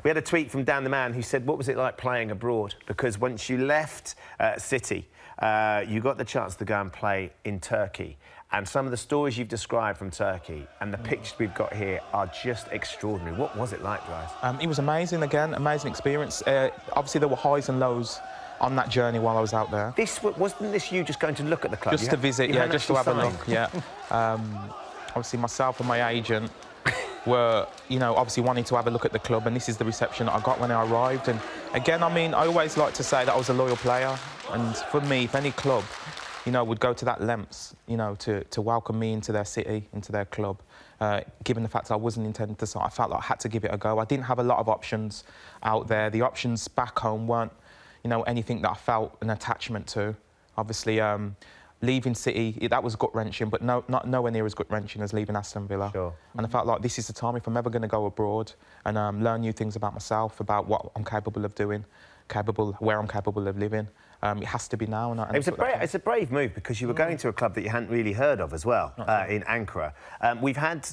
We had a tweet from Dan the Man who said, what was it like playing abroad? Because once you left City, you got the chance to go and play in Turkey. And some of the stories you've described from Turkey and the pictures we've got here are just extraordinary. What was it like, guys? It was amazing, again, amazing experience. Obviously, there were highs and lows on that journey while I was out there. Wasn't this you just going to look at the club? Just to visit, yeah, just to have a look, yeah. Obviously, myself and my agent were, obviously wanting to have a look at the club, and this is the reception that I got when I arrived. And again, I mean, I always like to say that I was a loyal player, and for me, if any club, would go to that lengths, to welcome me into their city, into their club, given the fact that I wasn't intending to sign, I felt like I had to give it a go. I didn't have a lot of options out there. The options back home weren't, anything that I felt an attachment to. Obviously, leaving City, that was gut-wrenching, but not nowhere near as gut-wrenching as leaving Aston Villa. Sure. And I felt like this is the time, if I'm ever going to go abroad and learn new things about myself, about what I'm capable of doing, where I'm capable of living, it has to be now. And it's a brave move, because you were going to a club that you hadn't really heard of as well, in Ankara. We've had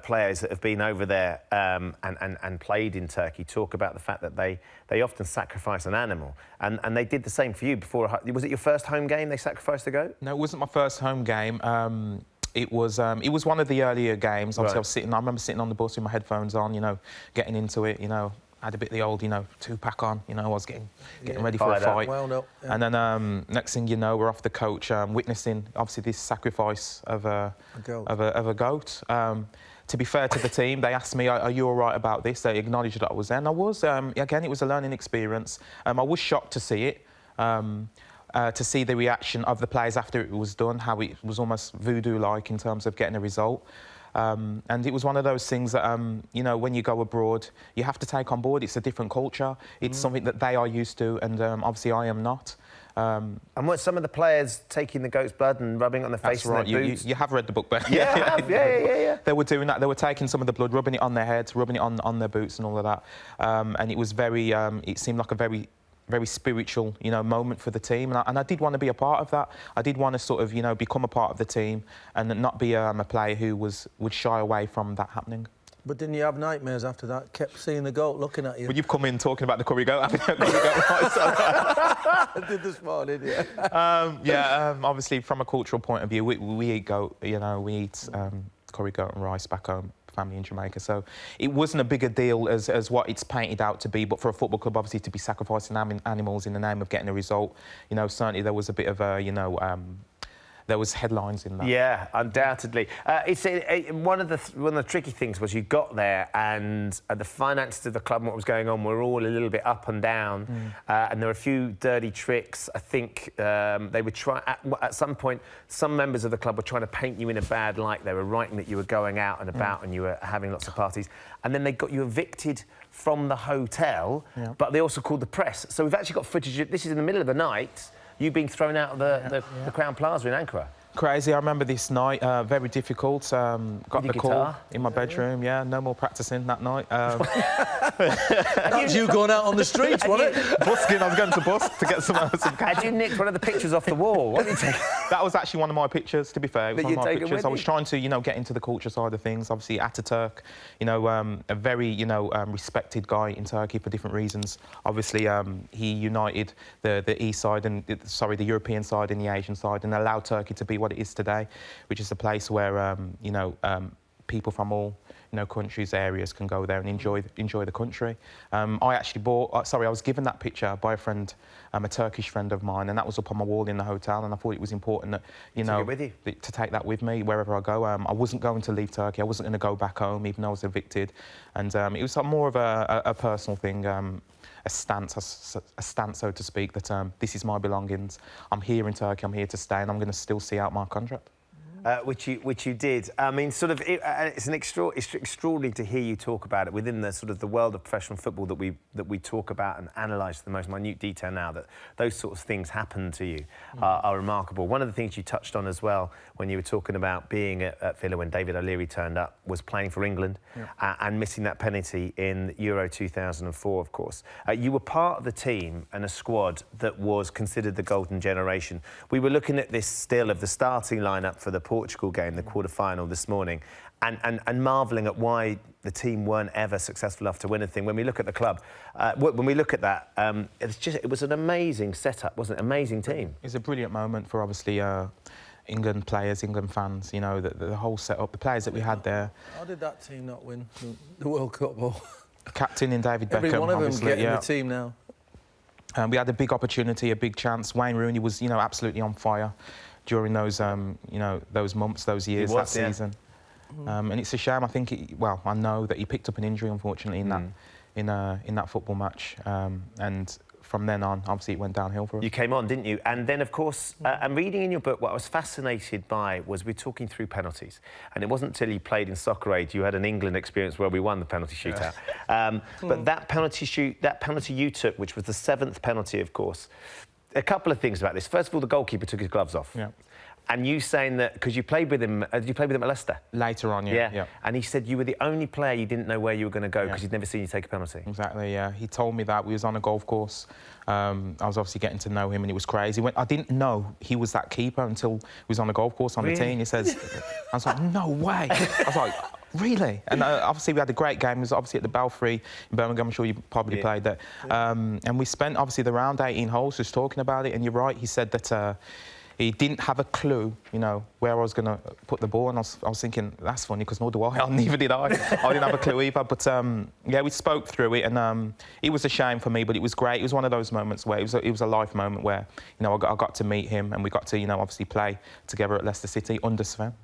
players that have been over there and played in Turkey talk about the fact that they often sacrifice an animal, and they did the same for you before. Was it your first home game they sacrificed a goat? No, it wasn't my first home game. It was one of the earlier games. Obviously, Right. I remember sitting on the bus with my headphones on, getting into it, had a bit of the old, two-pack on, I was getting ready for a fight. Well, no. Yeah. And then next thing you know, we're off the coach, witnessing, obviously, this sacrifice of a goat. To be fair to the team, they asked me, are you all right about this? They acknowledged that I was there, and I was. Again, it was a learning experience. I was shocked to see it, to see the reaction of the players after it was done, how it was almost voodoo-like in terms of getting a result. And it was one of those things that, when you go abroad, you have to take on board. It's a different culture. It's something that they are used to, and obviously I am not. And what, some of the players taking the goat's blood and rubbing it on their face and their boots? You have read the book, but yeah. They were doing that. They were taking some of the blood, rubbing it on their heads, rubbing it on their boots and all of that. And it was very, it seemed like a very spiritual, moment for the team, and I did want to be a part of that. I did want to sort of, become a part of the team and not be a player who would shy away from that happening. But didn't you have nightmares after that? Kept seeing the goat looking at you. Well, you've come in talking about the curry goat, haven't you? I did this morning, yeah. Obviously, from a cultural point of view, we eat goat. We eat curry goat and rice back home. Family in Jamaica, so it wasn't a bigger deal as what it's painted out to be. But for a football club, obviously, to be sacrificing animals in the name of getting a result, certainly there was a bit of a, there was headlines in that. Yeah, undoubtedly. One of the tricky things was you got there and the finances of the club and what was going on were all a little bit up and down, and there were a few dirty tricks. I think they were at some point, some members of the club were trying to paint you in a bad light. They were writing that you were going out and about and you were having lots of parties, and then they got you evicted from the hotel, but they also called the press. So we've actually got footage. This is in the middle of the night. You being thrown out of the Crown Plaza in Ankara. Crazy. I remember this night, very difficult. Got the call in my bedroom, no more practising that night. That was you going out on the streets, wasn't it? Busking, I was going to busk to get some cash. Had you nicked one of the pictures off the wall? What did you take? That was actually one of my pictures, to be fair. It was one of my pictures. I was trying to, get into the culture side of things. Obviously, Ataturk, a very, respected guy in Turkey for different reasons. Obviously, he united the east side and, the European side and the Asian side, and allowed Turkey to be what it is today, which is a place where, people from all countries, areas can go there and enjoy the country. I actually I was given that picture by a friend, a Turkish friend of mine, and that was up on my wall in the hotel, and I thought it was important that, to take that with me wherever I go. I wasn't going to leave Turkey. I wasn't going to go back home, even though I was evicted. And it was more of a personal thing, a stance, so to speak, that this is my belongings. I'm here in Turkey, I'm here to stay, and I'm going to still see out my contract. Which you did. I mean, it's extraordinary to hear you talk about it within the the world of professional football that we talk about and analyse to the most minute detail now. That those sorts of things happen to you are remarkable. One of the things you touched on as well when you were talking about being at Villa when David O'Leary turned up was playing for England and missing that penalty in Euro 2004. Of course, you were part of the team and a squad that was considered the golden generation. We were looking at this still of the starting lineup for the Portugal game, the quarter-final this morning, and marvelling at why the team weren't ever successful enough to win anything. When we look at the club, when we look at that, it was an amazing setup, wasn't it? Amazing team. It's a brilliant moment for obviously England players, England fans. You know, the whole setup, the players that we had there. How did that team not win the World Cup? Captain in David Beckham. Every one of them obviously, getting the team now. We had a big opportunity, a big chance. Wayne Rooney was, you know, absolutely on fire during those, you know, those months, those years, that season. And it's a shame. I think, I know that he picked up an injury, unfortunately, in that football match. And from then on, obviously, it went downhill for us. You came on, didn't you? And then, of course, I'm reading in your book, what I was fascinated by was we're talking through penalties. And it wasn't until you played in Soccer Aid you had an England experience where we won the penalty shootout. But that penalty you took, which was the 7th penalty, of course, a couple of things about this. First of all, the goalkeeper took his gloves off. Yeah. And you saying that because you played with him, did you play with him at Leicester? Later on, yeah. And he said you were the only player you didn't know where you were going to go because he'd never seen you take a penalty. Exactly, yeah. He told me that. We was on a golf course. I was obviously getting to know him, and it was crazy. I didn't know he was that keeper until we was on a golf course on the team. He says, I was like, no way. I was like, really? And obviously we had a great game. It was obviously at the Belfry in Birmingham. I'm sure you probably played there. And we spent obviously the round 18 holes just talking about it. And you're right. He said that he didn't have a clue, you know, where I was going to put the ball. And I was thinking, that's funny, because nor do I. Neither did I. I didn't have a clue either. But, yeah, we spoke through it. And it was a shame for me, but it was great. It was one of those moments where it was a life moment where, you know, I got to meet him and we got to, you know, obviously play together at Leicester City under Sven.